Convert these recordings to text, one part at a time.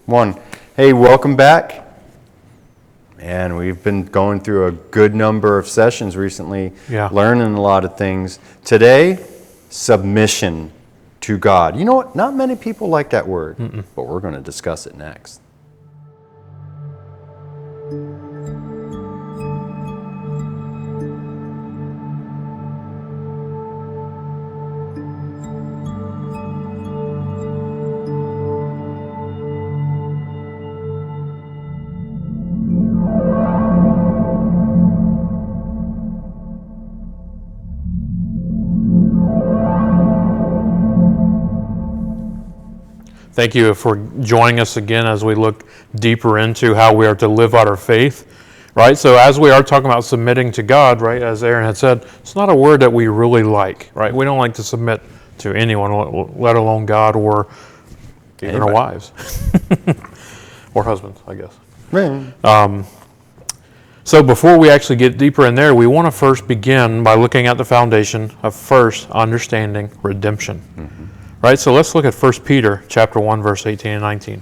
One. Hey, welcome back. And we've been going through a good number of sessions recently, learning a lot of things. Today, submission to God. You know what? Not many people like that word, but we're going to discuss it next. Thank you for joining us again as we look deeper into how we are to live out our faith, right? So as we are talking about submitting to God, right, as Aaron had said, it's not a word that we really like, right? We don't like to submit to anyone, let alone God or even our wives. Or husbands, I guess. So before we actually get deeper in there, we want to first begin by looking at the foundation of first understanding redemption. Right, so let's look at 1 Peter chapter 1, verse 18 and 19.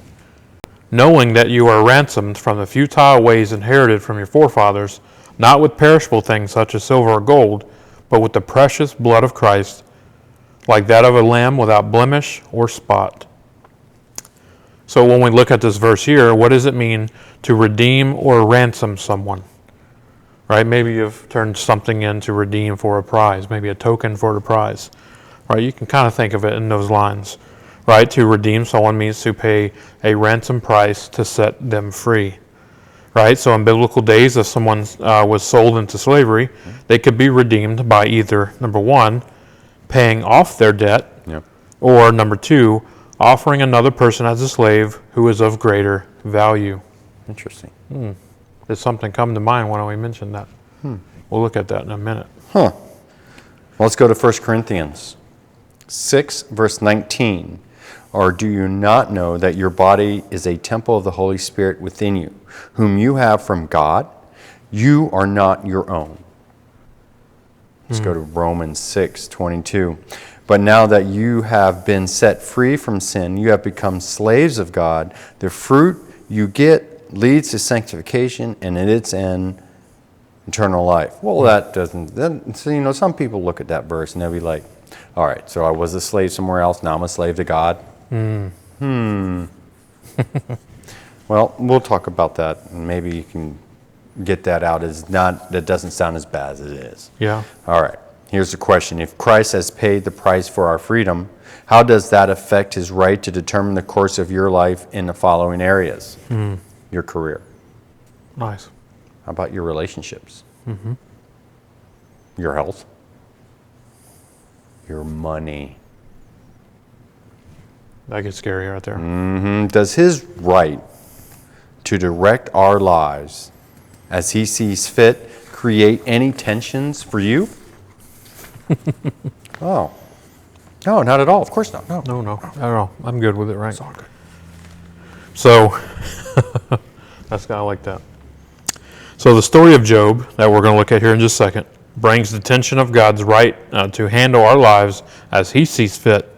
Knowing that you are ransomed from the futile ways inherited from your forefathers, not with perishable things such as silver or gold, but with the precious blood of Christ, like that of a lamb without blemish or spot. So when we look at this verse here, what does it mean to redeem or ransom someone? Right, maybe you've turned something in to redeem for a prize, maybe a token for a prize. Right, you can kind of think of it in those lines. Right, to redeem someone means to pay a ransom price to set them free. Right, so in biblical days, if someone was sold into slavery, they could be redeemed by either, number one, paying off their debt, or number two, offering another person as a slave who is of greater value. Interesting. Did something come to mind when we mentioned that? We'll look at that in a minute. Well, let's go to 1 Corinthians 6, verse 19. Or do you not know that your body is a temple of the Holy Spirit within you, whom you have from God? You are not your own. Let's go to Romans 6, 22. But now that you have been set free from sin, you have become slaves of God. The fruit you get leads to sanctification, and in its end, eternal life. Well, that doesn't, so, some people look at that verse and they'll be like, all right, so I was a slave somewhere else, now I'm a slave to God. Well, we'll talk about that, and maybe you can get that out as that doesn't sound as bad as it is. Yeah. All right, here's the question. If Christ has paid the price for our freedom, how does that affect his right to determine the course of your life in the following areas? Your career. Nice. How about your relationships? Your health? Your money? That gets scary right there. Does his right to direct our lives as he sees fit create any tensions for you? No, not at all. Of course not. No, not at all. I'm good with it, right? It's all good. So, that's kind of like that. So the story of Job, that we're going to look at here in just a second, brings the tension of God's right to handle our lives as he sees fit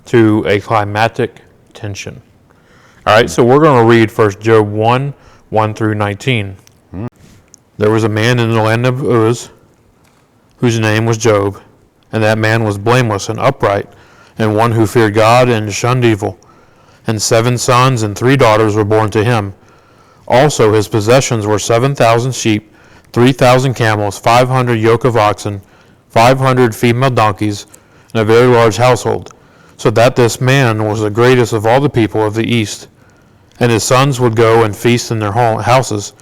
to a climatic tension. All right, so we're going to read first Job 1, 1 through 19. There was a man in the land of Uz whose name was Job, and that man was blameless and upright, and one who feared God and shunned evil. And 7 sons and 3 daughters were born to him. Also his possessions were 7,000 sheep, 3,000 camels, 500 yoke of oxen, 500 female donkeys, and a very large household, so that this man was the greatest of all the people of the east. And his sons would go and feast in their houses,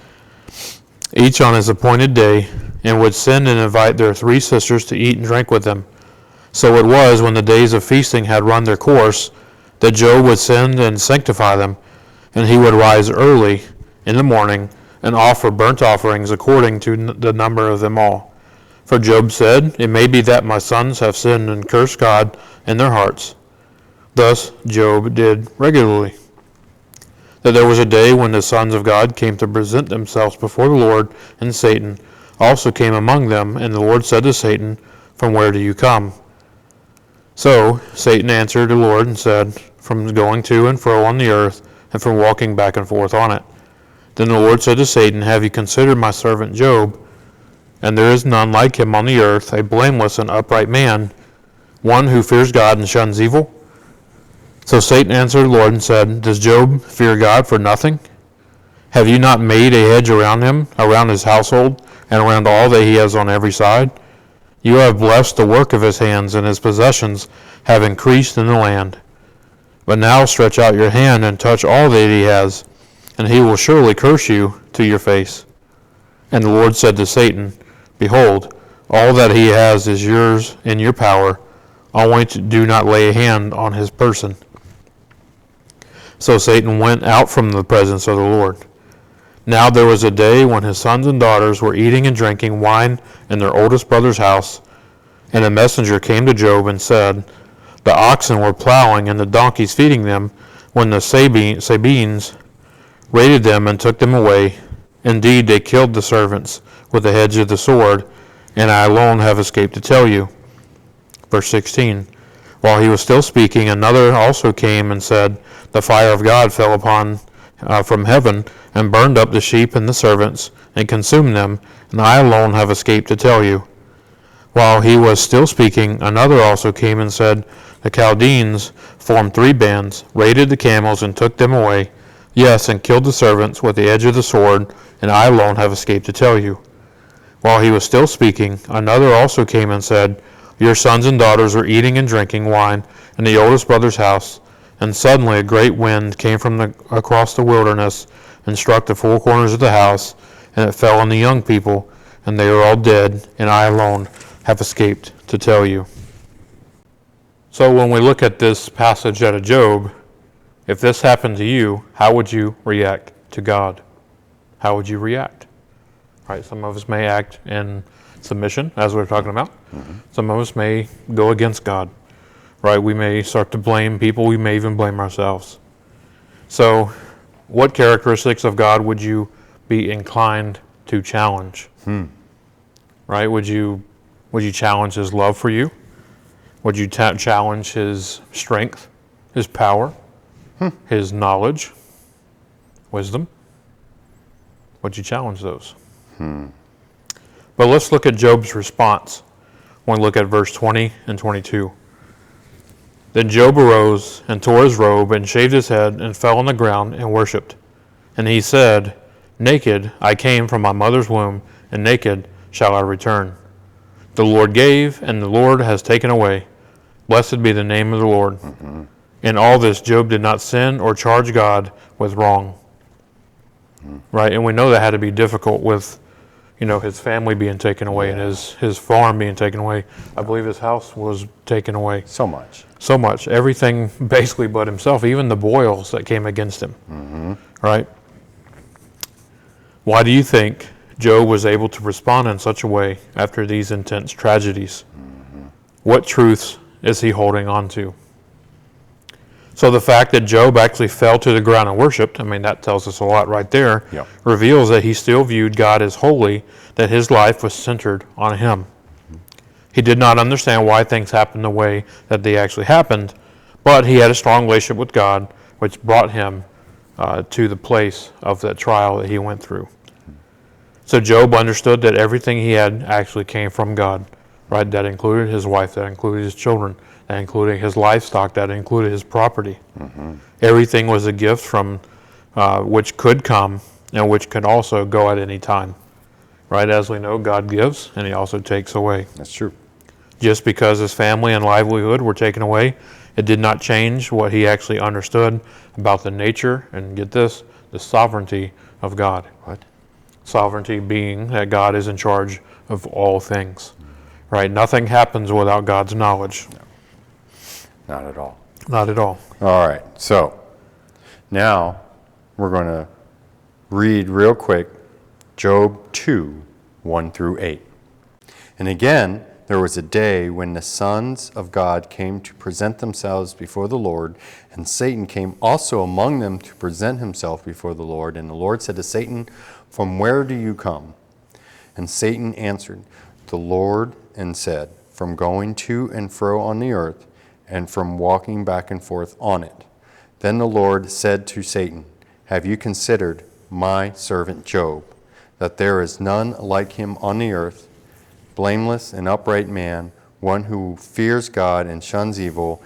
each on his appointed day, and would send and invite their 3 sisters to eat and drink with them. So it was, when the days of feasting had run their course, that Job would send and sanctify them, and he would rise early in the morning and offer burnt offerings according to the number of them all. For Job said, it may be that my sons have sinned and cursed God in their hearts. Thus Job did regularly. That there was a day when the sons of God came to present themselves before the Lord, and Satan also came among them, and the Lord said to Satan, from where do you come? So Satan answered the Lord and said, from going to and fro on the earth, and from walking back and forth on it. Then the Lord said to Satan, have you considered my servant Job? And there is none like him on the earth, a blameless and upright man, one who fears God and shuns evil. So Satan answered the Lord and said, does Job fear God for nothing? Have you not made a hedge around him, around his household, and around all that he has on every side? You have blessed the work of his hands, and his possessions have increased in the land. But now stretch out your hand and touch all that he has, and he will surely curse you to your face. And the Lord said to Satan, behold, all that he has is yours in your power, only do not lay a hand on his person. So Satan went out from the presence of the Lord. Now there was a day when his sons and daughters were eating and drinking wine in their oldest brother's house, and a messenger came to Job and said, the oxen were plowing and the donkeys feeding them, when the Sabines raided them and took them away. Indeed, they killed the servants with the edge of the sword, and I alone have escaped to tell you. Verse 16, while he was still speaking, another also came and said, the fire of God fell upon from heaven, and burned up the sheep and the servants, and consumed them, and I alone have escaped to tell you. While he was still speaking, another also came and said, the Chaldeans formed 3 bands, raided the camels, and took them away. Yes, and killed the servants with the edge of the sword, and I alone have escaped to tell you. While he was still speaking, another also came and said, your sons and daughters are eating and drinking wine in the oldest brother's house. And suddenly a great wind came from across the wilderness and struck the 4 corners of the house, and it fell on the young people, and they are all dead, and I alone have escaped to tell you. So when we look at this passage out of Job, if this happened to you, how would you react to God? How would you react? Right? Some of us may act in submission, as we're talking about. Mm-hmm. Some of us may go against God. Right? We may start to blame people. We may even blame ourselves. So what characteristics of God would you be inclined to challenge? Right? Would you challenge his love for you? Would you challenge his strength, his power, his knowledge, wisdom? Would you challenge those? But let's look at Job's response when we look at verse 20 and 22. Then Job arose and tore his robe and shaved his head and fell on the ground and worshipped. And he said, naked I came from my mother's womb, and naked shall I return. The Lord gave, and the Lord has taken away. Blessed be the name of the Lord. Mm-hmm. In all this, Job did not sin or charge God with wrong. Right? And we know that had to be difficult with, his family being taken away and his farm being taken away. I believe his house was taken away. So much. Everything basically but himself, even the boils that came against him. Mm-hmm. Right? Why do you think Job was able to respond in such a way after these intense tragedies? Mm-hmm. What truths is he holding on to? So the fact that Job actually fell to the ground and worshipped, that tells us a lot right there, reveals that he still viewed God as holy, that his life was centered on him. He did not understand why things happened the way that they actually happened, but he had a strong relationship with God, which brought him to the place of that trial that he went through. So Job understood that everything he had actually came from God, right? That included his wife, that included his children, that included his livestock, that included his property. Mm-hmm. Everything was a gift from which could come and which could also go at any time. Right? As we know, God gives and he also takes away. That's true. Just because his family and livelihood were taken away, it did not change what he actually understood about the nature, and get this, the sovereignty of God. What? Sovereignty being that God is in charge of all things. Right? Nothing happens without God's knowledge. No. Not at all. Not at all. All right. So now we're going to read real quick Job 2, 1 through 8. And again, there was a day when the sons of God came to present themselves before the Lord, and Satan came also among them to present himself before the Lord. And the Lord said to Satan, "From where do you come?" And Satan answered the Lord and said, "From going to and fro on the earth, and from walking back and forth on it." Then the Lord said to Satan, "Have you considered my servant Job, that there is none like him on the earth, blameless and upright man, one who fears God and shuns evil,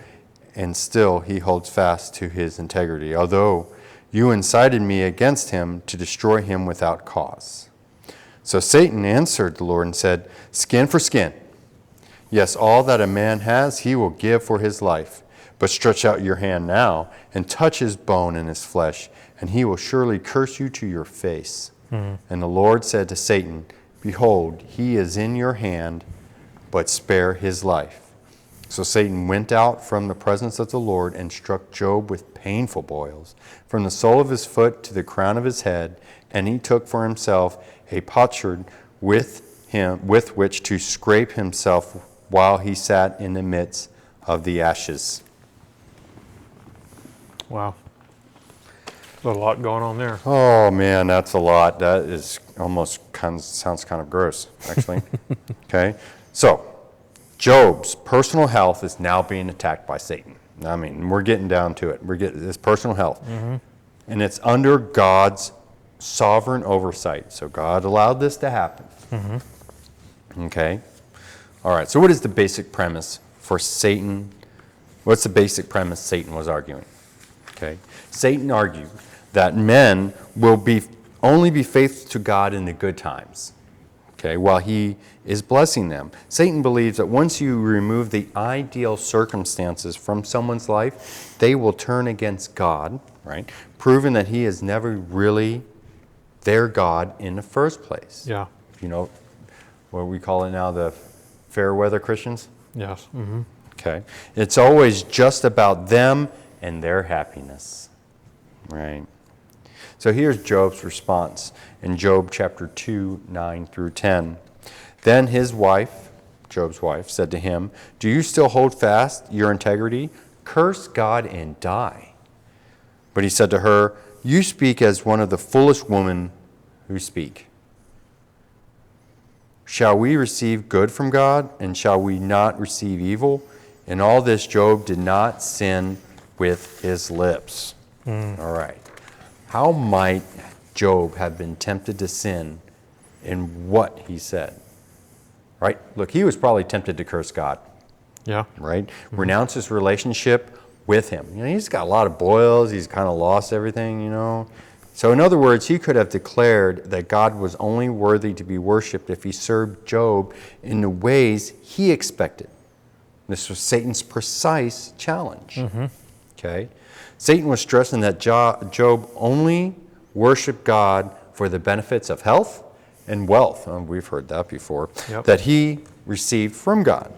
and still he holds fast to his integrity, although you incited me against him to destroy him without cause?" So Satan answered the Lord and said, "Skin for skin. Yes, all that a man has he will give for his life. But stretch out your hand now and touch his bone and his flesh, and he will surely curse you to your face." And the Lord said to Satan, "Behold, he is in your hand, but spare his life." So Satan went out from the presence of the Lord and struck Job with painful boils, from the sole of his foot to the crown of his head, and he took for himself a potsherd with which to scrape himself while he sat in the midst of the ashes. Wow. There's a lot going on there. Oh man, that's a lot. That is sounds kind of gross, actually. Okay, so Job's personal health is now being attacked by Satan. I mean, we're getting down to it. We're getting this personal health, and it's under God's sovereign oversight. So God allowed this to happen. Okay, all right. So what is the basic premise for Satan? What's the basic premise Satan was arguing? Okay, Satan argued that men will only be faithful to God in the good times, okay, while he is blessing them. Satan believes that once you remove the ideal circumstances from someone's life, they will turn against God, right? Proving that he is never really their God in the first place. Yeah. You know, what we call it now, the fair weather Christians? Yes. Okay. It's always just about them and their happiness, right? So here's Job's response in Job chapter 2, 9 through 10. Then his wife, Job's wife, said to him, "Do you still hold fast your integrity? Curse God and die." But he said to her, "You speak as one of the foolish women who speak. Shall we receive good from God, and shall we not receive evil? In all this Job did not sin with his lips." All right. How might Job have been tempted to sin in what he said? Right? Look, he was probably tempted to curse God. Yeah. Right? Renounce his relationship with him. You know, he's got a lot of boils. He's kind of lost everything, you know. So in other words, he could have declared that God was only worthy to be worshipped if he served Job in the ways he expected. This was Satan's precise challenge. Okay? Satan was stressing that Job only worshiped God for the benefits of health and wealth. We've heard that before. Yep. That he received from God.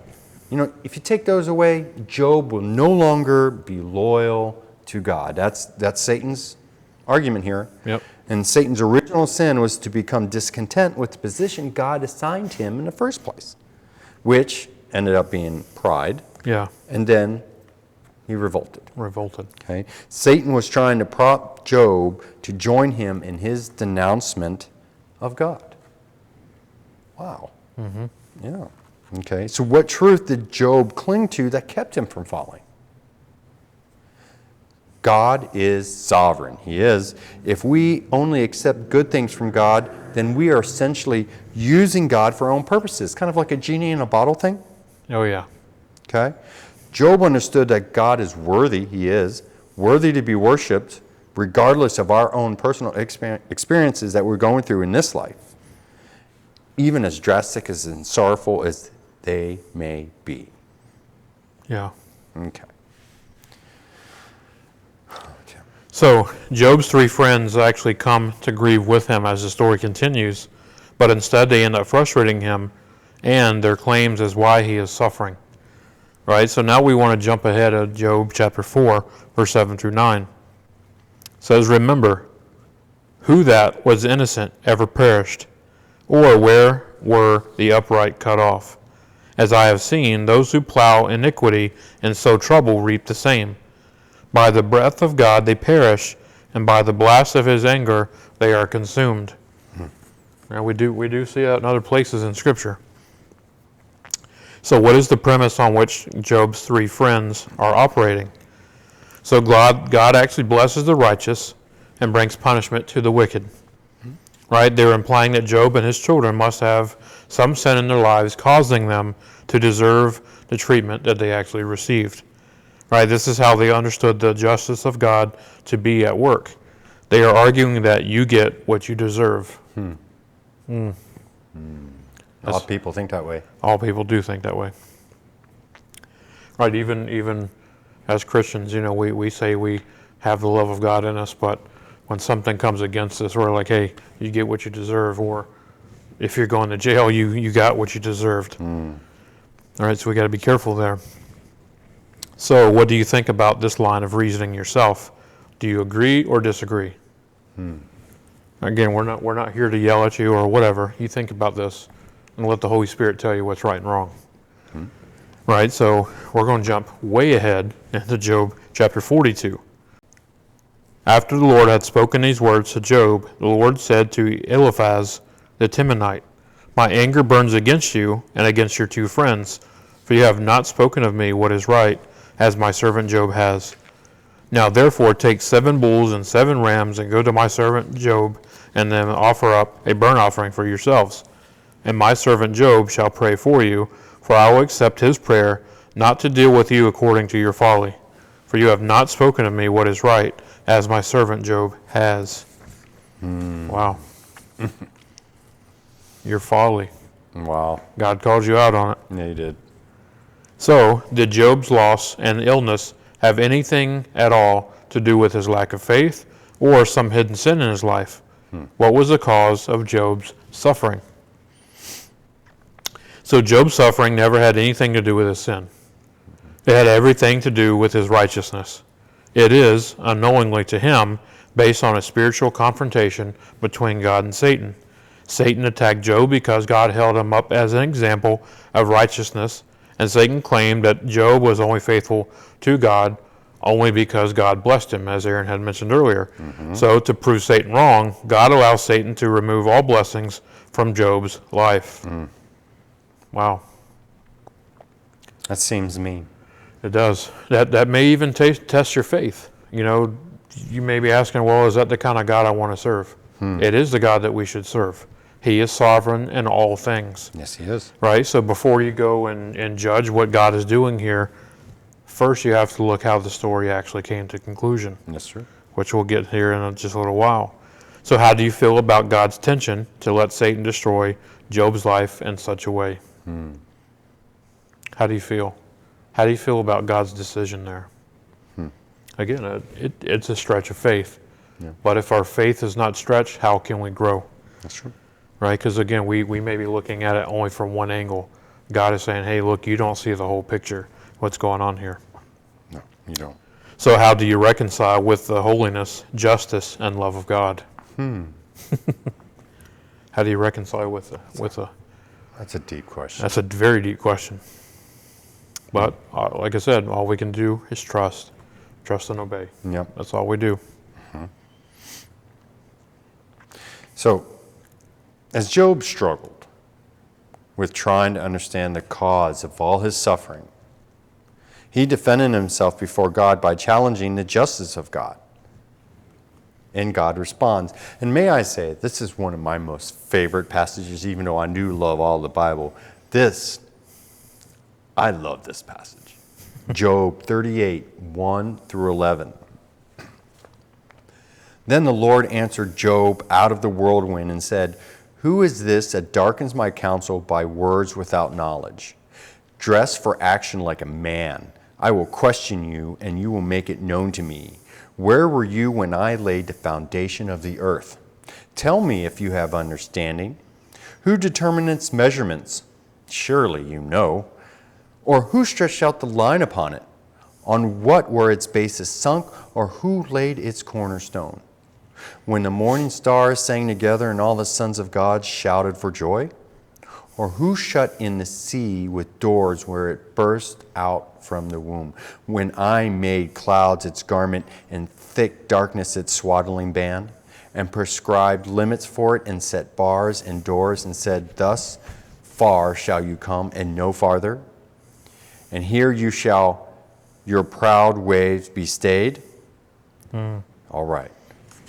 You know, if you take those away, Job will no longer be loyal to God. That's Satan's argument here. Yep. And Satan's original sin was to become discontent with the position God assigned him in the first place, which ended up being pride. Yeah. And then he revolted. Okay? Satan was trying to prompt Job to join him in his denouncement of God. Wow. Yeah. Okay. So what truth did Job cling to that kept him from falling? God is sovereign. He is. If we only accept good things from God, then we are essentially using God for our own purposes. Kind of like a genie in a bottle thing. Oh, yeah. Okay? Job understood that God is worthy, he is, worthy to be worshipped, regardless of our own personal experiences that we're going through in this life, even as drastic and sorrowful as they may be. Yeah. Okay. So Job's three friends actually come to grieve with him as the story continues, but instead they end up frustrating him and their claims as why he is suffering. Right, so now we want to jump ahead of Job chapter 4, verse 7 through 9. It says, "Remember, who that was innocent ever perished, or where were the upright cut off? As I have seen, those who plow iniquity and sow trouble reap the same. By the breath of God they perish, and by the blast of his anger they are consumed." Now we do see that in other places in Scripture. So what is the premise on which Job's three friends are operating? So God actually blesses the righteous and brings punishment to the wicked. Right? They're implying that Job and his children must have some sin in their lives causing them to deserve the treatment that they actually received. Right? This is how they understood the justice of God to be at work. They are arguing that you get what you deserve. All people think that way. All people do think that way. Right? Even as Christians, we say we have the love of God in us, but when something comes against us, we're like, hey, you get what you deserve, or if you're going to jail, you got what you deserved. All right, so we got to be careful there. So what do you think about this line of reasoning yourself? Do you agree or disagree? Again, we're not here to yell at you or whatever. You think about this and let the Holy Spirit tell you what's right and wrong. Right, so we're going to jump way ahead into Job chapter 42. After the Lord had spoken these words to Job, the Lord said to Eliphaz the Temanite, my anger burns against you and against your two friends, for you have not spoken of me what is right, as my servant Job has. Now therefore take 7 bulls and 7 rams, and go to my servant Job, and then offer up a burnt offering for yourselves. And my servant Job shall pray for you, for I will accept his prayer, not to deal with you according to your folly. For you have not spoken of me what is right, as my servant Job has. Wow. Your folly. Wow. God called you out on it. Yeah, he did. So, did Job's loss and illness have anything at all to do with his lack of faith or some hidden sin in his life? What was the cause of Job's suffering? So Job's suffering never had anything to do with his sin. It had everything to do with his righteousness. It is, unknowingly to him, based on a spiritual confrontation between God and Satan. Satan attacked Job because God held him up as an example of righteousness, and Satan claimed that Job was only faithful to God only because God blessed him, as Aaron had mentioned earlier. So to prove Satan wrong, God allows Satan to remove all blessings from Job's life. Wow. That seems mean. It does. That may even test your faith. You may be asking, well, is that the kind of God I want to serve? It is the God that we should serve. He is sovereign in all things. Yes, he is. Right? So before you go and judge what God is doing here, first you have to look how the story actually came to conclusion. That's true. Which we'll get here in just a little while. So how do you feel about God's tension to let Satan destroy Job's life in such a way? How do you feel? How do you feel about God's decision there? Again, it's a stretch of faith. Yeah. But if our faith is not stretched, how can we grow? That's true. Right? Because again, we may be looking at it only from one angle. God is saying, hey, look, you don't see the whole picture. What's going on here? No, you don't. So how do you reconcile with the holiness, justice, and love of God? How do you reconcile with the? That's a deep question. That's a very deep question. But like I said, all we can do is trust and obey. Yep. That's all we do. So, as Job struggled with trying to understand the cause of all his suffering, he defended himself before God by challenging the justice of God. And God responds. And may I say, this is one of my most favorite passages, even though I do love all the Bible. I love this passage. Job 38, 1 through 11. Then the Lord answered Job out of the whirlwind and said, who is this that darkens my counsel by words without knowledge? Dress for action like a man. I will question you, and you will make it known to me. Where were you when I laid the foundation of the earth? Tell me if you have understanding. Who determined its measurements? Surely you know. Or who stretched out the line upon it? On what were its bases sunk, or who laid its cornerstone? When the morning stars sang together and all the sons of God shouted for joy? Or who shut in the sea with doors where it burst out from the womb? When I made clouds its garment and thick darkness its swaddling band, and prescribed limits for it and set bars and doors and said, thus far shall you come and no farther? And here you shall your proud waves be stayed? All right.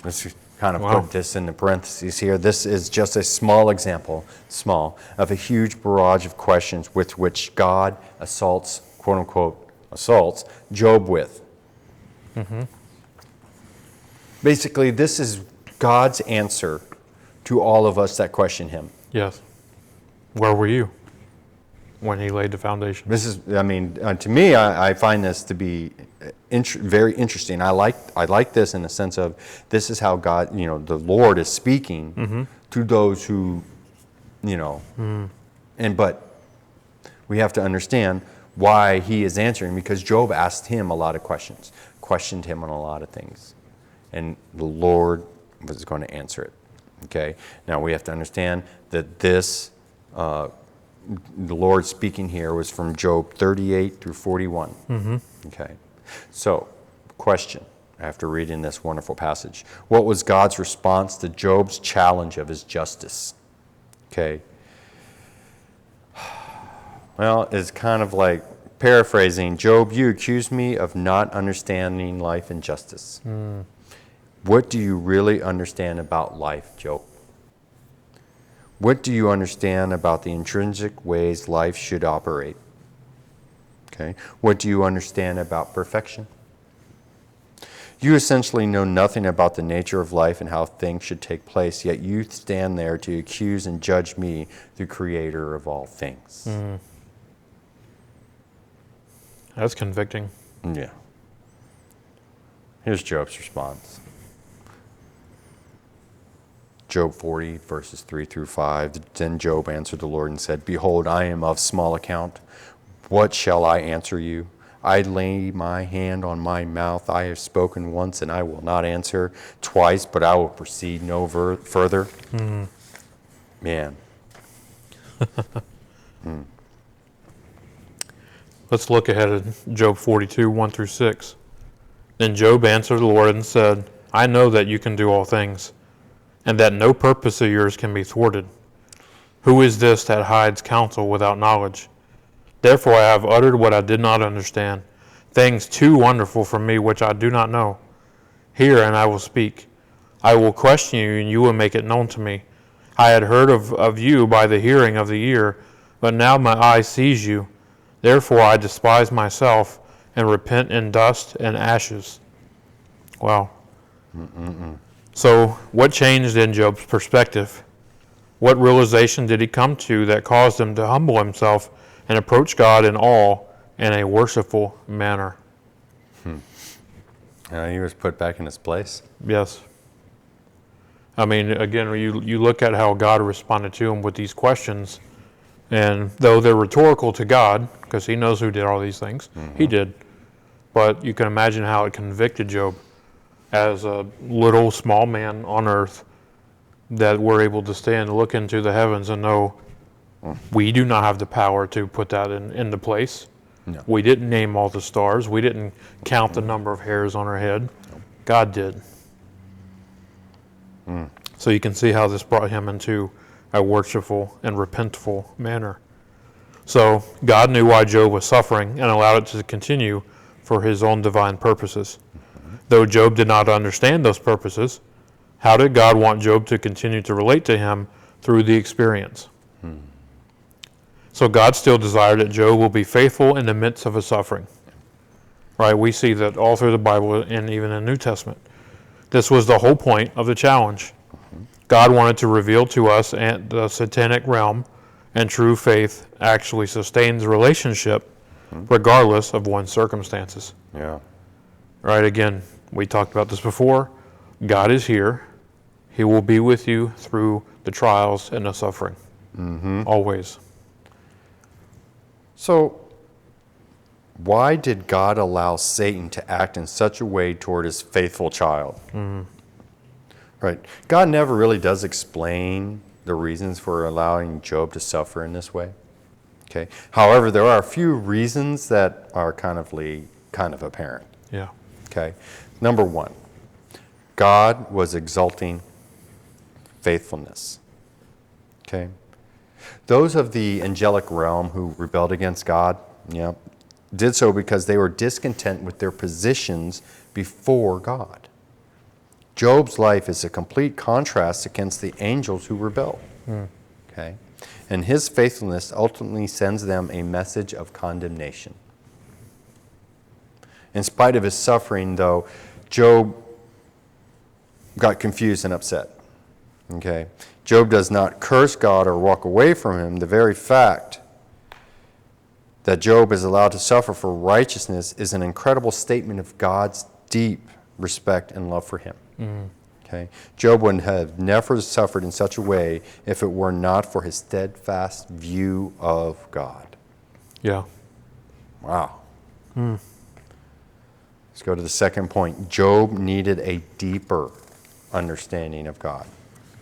Let's kind of put this in the parentheses here. This is just a small example, of a huge barrage of questions with which God assaults, quote unquote, assaults Job with. Basically, this is God's answer to all of us that question him. Yes. Where were you when he laid the foundation? This is, to me, I find this to be very interesting. I like this in the sense of this is how God, the Lord is speaking to those who, but we have to understand why he is answering, because Job asked him a lot of questions, questioned him on a lot of things, and the Lord was going to answer it. Okay. Now we have to understand that this. The Lord speaking here was from Job 38 through 41. Okay. So, question, after reading this wonderful passage. What was God's response to Job's challenge of his justice? Okay. Well, it's kind of like paraphrasing, Job, you accuse me of not understanding life and justice. What do you really understand about life, Job? What do you understand about the intrinsic ways life should operate? Okay. What do you understand about perfection? You essentially know nothing about the nature of life and how things should take place, yet you stand there to accuse and judge me, the creator of all things. That's convicting. Yeah. Here's Job's response. Job 40, verses 3 through 5. Then Job answered the Lord and said, Behold, I am of small account. What shall I answer you? I lay my hand on my mouth. I have spoken once, and I will not answer. Twice, but I will proceed no further. Man. Let's look ahead at Job 42, 1 through 6. Then Job answered the Lord and said, I know that you can do all things, and that no purpose of yours can be thwarted. Who is this that hides counsel without knowledge? Therefore I have uttered what I did not understand, things too wonderful for me which I do not know. Hear, and I will speak. I will question you, and you will make it known to me. I had heard of you by the hearing of the ear, but now my eye sees you. Therefore I despise myself, and repent in dust and ashes. Wow. So, what changed in Job's perspective? What realization did he come to that caused him to humble himself and approach God in awe in a worshipful manner? He was put back in his place. Yes. I mean, again, you look at how God responded to him with these questions, and though they're rhetorical to God, because he knows who did all these things, he did, but you can imagine how it convicted Job as a little small man on earth, that we're able to stand and look into the heavens and know we do not have the power to put that into place. No. We didn't name all the stars. We didn't count the number of hairs on our head. God did. So you can see how this brought him into a worshipful and repentful manner. So God knew why Job was suffering and allowed it to continue for his own divine purposes. Though Job did not understand those purposes, how did God want Job to continue to relate to him through the experience? So God still desired that Job will be faithful in the midst of his suffering. Right? We see that all through the Bible and even in the New Testament. This was the whole point of the challenge. God wanted to reveal to us and the satanic realm, and true faith actually sustains relationship regardless of one's circumstances. Yeah. Right? Again, we talked about this before. God is here. He will be with you through the trials and the suffering. Always. So, why did God allow Satan to act in such a way toward his faithful child? Right. God never really does explain the reasons for allowing Job to suffer in this way. Okay. However, there are a few reasons that are kind of apparent. Yeah. Okay. Number one, God was exalting faithfulness. Okay. Those of the angelic realm who rebelled against God, did so because they were discontent with their positions before God. Job's life is a complete contrast against the angels who rebelled. Okay? And his faithfulness ultimately sends them a message of condemnation. In spite of his suffering, though, Job got confused and upset. Okay? Job does not curse God or walk away from him. The very fact that Job is allowed to suffer for righteousness is an incredible statement of God's deep respect and love for him. Okay? Job would have never suffered in such a way if it were not for his steadfast view of God. Yeah. Wow. Let's go to the second point. Job needed a deeper understanding of God.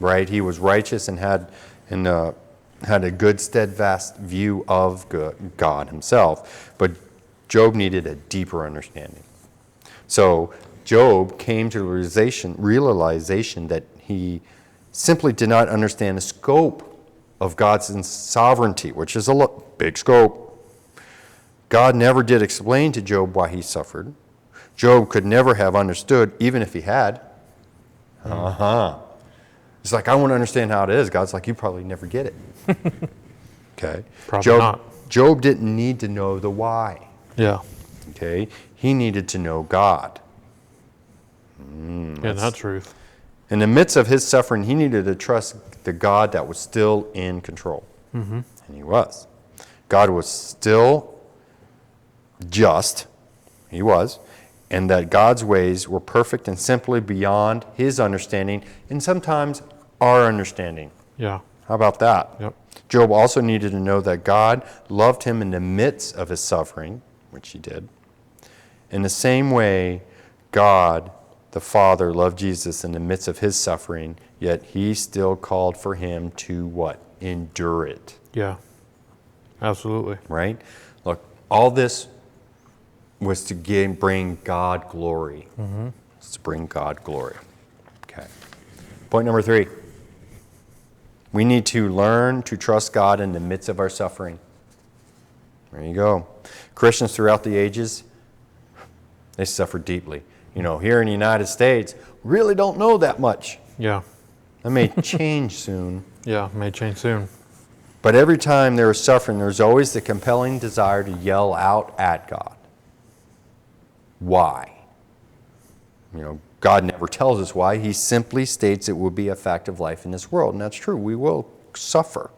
Right? He was righteous and had a good, steadfast view of God himself, but Job needed a deeper understanding. So Job came to the realization that he simply did not understand the scope of God's sovereignty, which is a big scope. God never did explain to Job why he suffered. Job could never have understood, even if he had. It's like, I want to understand how it is. God's like, you probably never get it. Okay? Probably not. Job didn't need to know the why. Yeah. Okay? He needed to know God. Yeah, that's truth. In the midst of his suffering, he needed to trust the God that was still in control. And he was. God was still just. He was. And that God's ways were perfect and simply beyond his understanding, and sometimes our understanding. Yeah. How about that? Yep. Job also needed to know that God loved him in the midst of his suffering, which he did. In the same way, God, the Father, loved Jesus in the midst of his suffering, yet he still called for him to what? Endure it. Yeah. Absolutely. Right? Look, all this was to bring God glory. It's to bring God glory. Okay. Point number 3. We need to learn to trust God in the midst of our suffering. There you go. Christians throughout the ages, they suffered deeply. You know, here in the United States, we really don't know that much. Yeah. That may change soon. Yeah, may change soon. But every time there is suffering, there's always the compelling desire to yell out at God. Why? You know, God never tells us why. He simply states it will be a fact of life in this world. And that's true. We will suffer.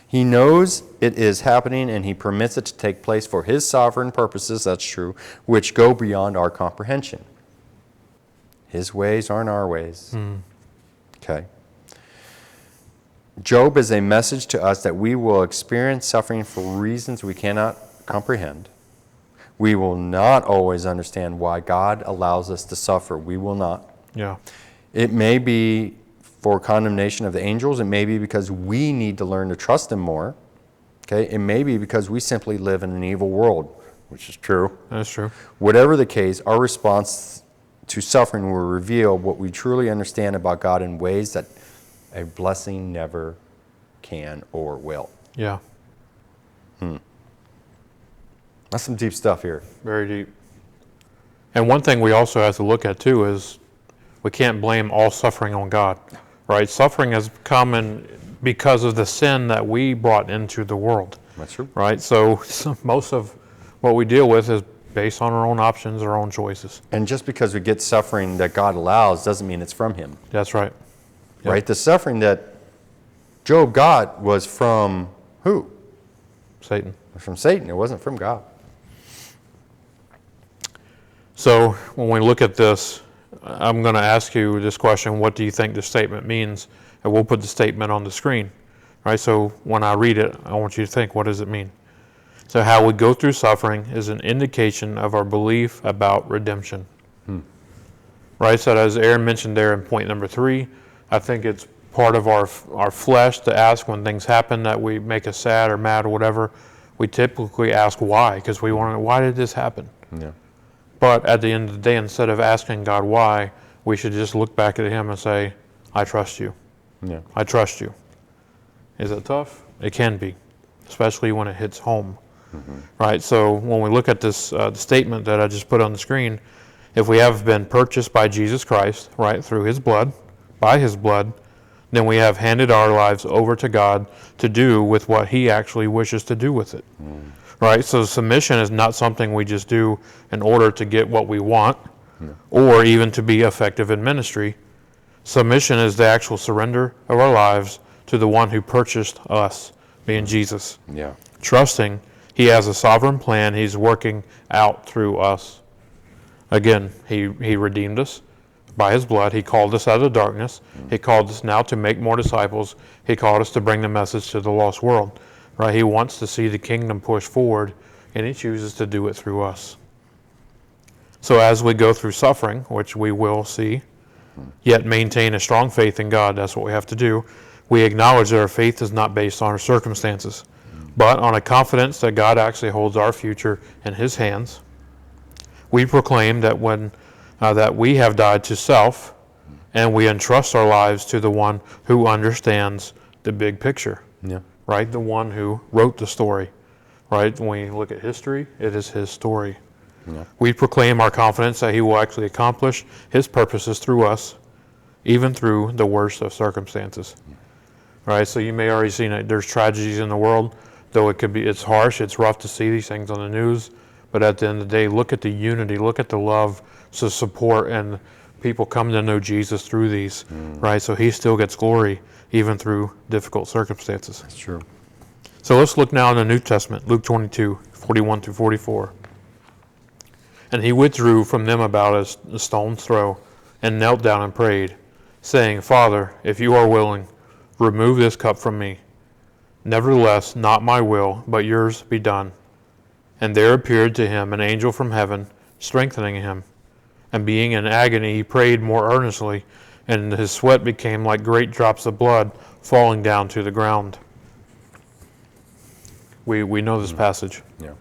He knows it is happening and he permits it to take place for his sovereign purposes, that's true, which go beyond our comprehension. His ways aren't our ways. Okay. Job is a message to us that we will experience suffering for reasons we cannot comprehend. We will not always understand why God allows us to suffer. We will not. Yeah. It may be for condemnation of the angels. It may be because we need to learn to trust Him more. Okay? It may be because we simply live in an evil world, which is true. That's true. Whatever the case, our response to suffering will reveal what we truly understand about God in ways that a blessing never can or will. Yeah. That's some deep stuff here. Very deep. And one thing we also have to look at too is we can't blame all suffering on God, right? Suffering has come because of the sin that we brought into the world. That's true. Right? So most of what we deal with is based on our own options, our own choices. And just because we get suffering that God allows doesn't mean it's from Him. That's right. Yep. Right? The suffering that Job got was from who? Satan. It was from Satan. It wasn't from God. So when we look at this, I'm going to ask you this question: what do you think the statement means? And we'll put the statement on the screen. Right? So when I read it, I want you to think, what does it mean? So how we go through suffering is an indication of our belief about redemption. Right? So as Aaron mentioned there in point number 3, I think it's part of our flesh to ask when things happen that we make us sad or mad or whatever. We typically ask why, because we want to know, why did this happen? Yeah. But at the end of the day, instead of asking God why, we should just look back at Him and say, I trust you. Yeah. I trust you. Is it tough? It can be, especially when it hits home. right? So when we look at this statement that I just put on the screen, if we have been purchased by Jesus Christ, right, through his blood, by his blood, then we have handed our lives over to God to do with what he actually wishes to do with it, right? So submission is not something we just do in order to get what we want or even to be effective in ministry. Submission is the actual surrender of our lives to the one who purchased us, being Jesus. Yeah. Trusting he has a sovereign plan he's working out through us. Again, he redeemed us by his blood. He called us out of darkness. He called us now to make more disciples. He called us to bring the message to the lost world. Right? He wants to see the kingdom push forward, and he chooses to do it through us. So as we go through suffering, which we will see, yet maintain a strong faith in God, that's what we have to do, we acknowledge that our faith is not based on our circumstances, but on a confidence that God actually holds our future in his hands. We proclaim that that we have died to self, and we entrust our lives to the one who understands the big picture. Yeah. Right? The one who wrote the story. Right? When we look at history, it is his story. Yeah. We proclaim our confidence that he will actually accomplish his purposes through us, even through the worst of circumstances. Right? So you may already seen it. There's tragedies in the world, though it's harsh, it's rough to see these things on the news. But at the end of the day, look at the unity, look at the love, so support, and people come to know Jesus through these, right? So he still gets glory even through difficult circumstances. That's true. So let's look now in the New Testament, Luke 22, 41 through 44. And he withdrew from them about a stone's throw and knelt down and prayed, saying, Father, if you are willing, remove this cup from me. Nevertheless, not my will, but yours be done. And there appeared to him an angel from heaven, strengthening him. And being in agony, he prayed more earnestly, and his sweat became like great drops of blood falling down to the ground. We know this passage. Yeah.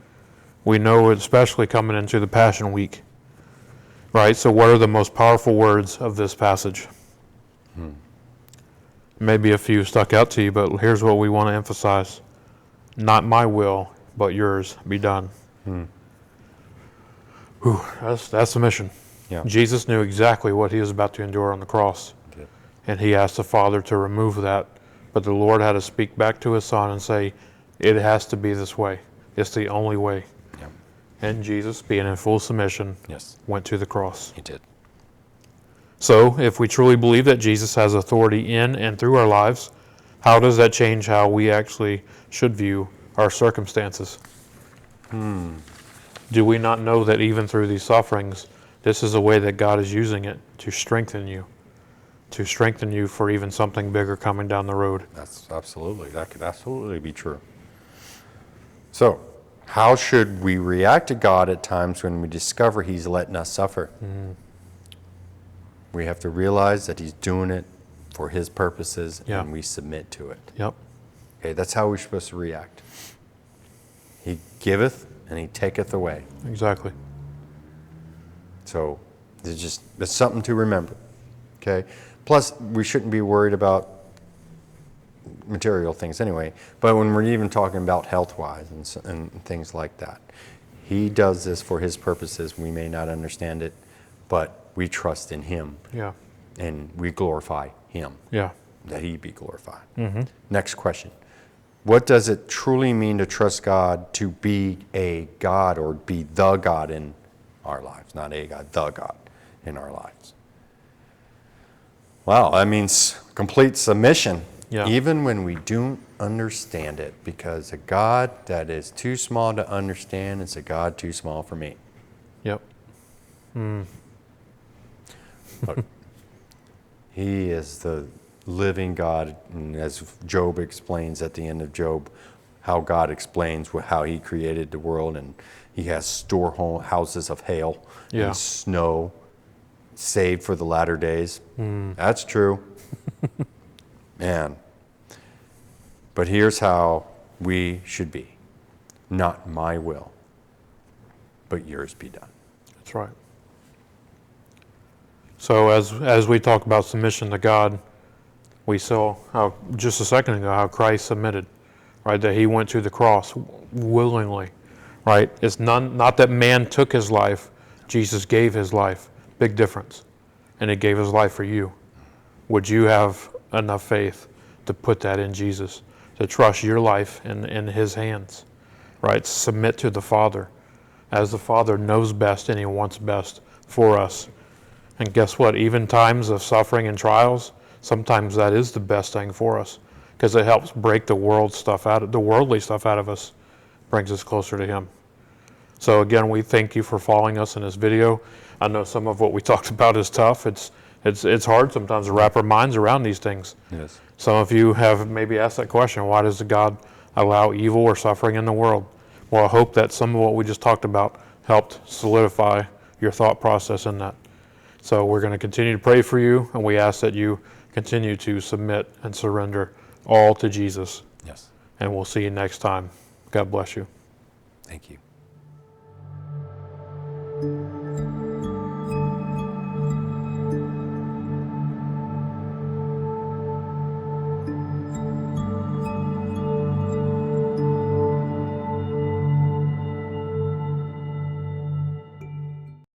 We know it, especially coming into the Passion Week. Right? So what are the most powerful words of this passage? Maybe a few stuck out to you, but here's what we want to emphasize. Not my will, but yours be done. Whew, that's the mission. Yeah. Jesus knew exactly what he was about to endure on the cross. Okay. And he asked the Father to remove that. But the Lord had to speak back to his Son and say, it has to be this way. It's the only way. Yeah. And Jesus, being in full submission, Yes. went to the cross. He did. So if we truly believe that Jesus has authority in and through our lives, how does that change how we actually should view our circumstances? Do we not know that even through these sufferings, this is a way that God is using it to strengthen you for even something bigger coming down the road? That could absolutely be true. So, how should we react to God at times when we discover he's letting us suffer? We have to realize that he's doing it for his purposes, Yeah. and we submit to it. Yep. Okay, that's how we're supposed to react. He giveth and he taketh away. Exactly. So it's something to remember. Okay. Plus, we shouldn't be worried about material things anyway. But when we're even talking about health-wise and things like that, he does this for his purposes. We may not understand it, but we trust in him. Yeah. And we glorify him. Yeah. That he be glorified. Next question. What does it truly mean to trust God to be a God or be the God in our lives? Not a God, the God in our lives. Wow, that means complete submission, Yeah. even when we don't understand it, because a God that is too small to understand is a God too small for me. Yep. But he is the living God, and as Job explains at the end of Job, how God explains how he created the world, and he has storehouses of hail Yeah. and snow saved for the latter days. That's true. Man. But here's how we should be. Not my will, but yours be done. That's right. So as we talk about submission to God, we saw how just a second ago how Christ submitted, right? That he went to the cross willingly. right? It's not that man took his life, Jesus gave his life. Big difference. And he gave his life for you. Would you have enough faith to put that in Jesus, to trust your life in his hands, right? Submit to the Father, as the Father knows best and he wants best for us. And guess what? Even times of suffering and trials, sometimes that is the best thing for us, because it helps break the worldly stuff out of us, brings us closer to him. So again, we thank you for following us in this video. I know some of what we talked about is tough. It's hard sometimes to wrap our minds around these things. Yes. Some of you have maybe asked that question, why does God allow evil or suffering in the world? Well, I hope that some of what we just talked about helped solidify your thought process in that. So we're going to continue to pray for you, and we ask that you continue to submit and surrender all to Jesus. Yes. And we'll see you next time. God bless you. Thank you.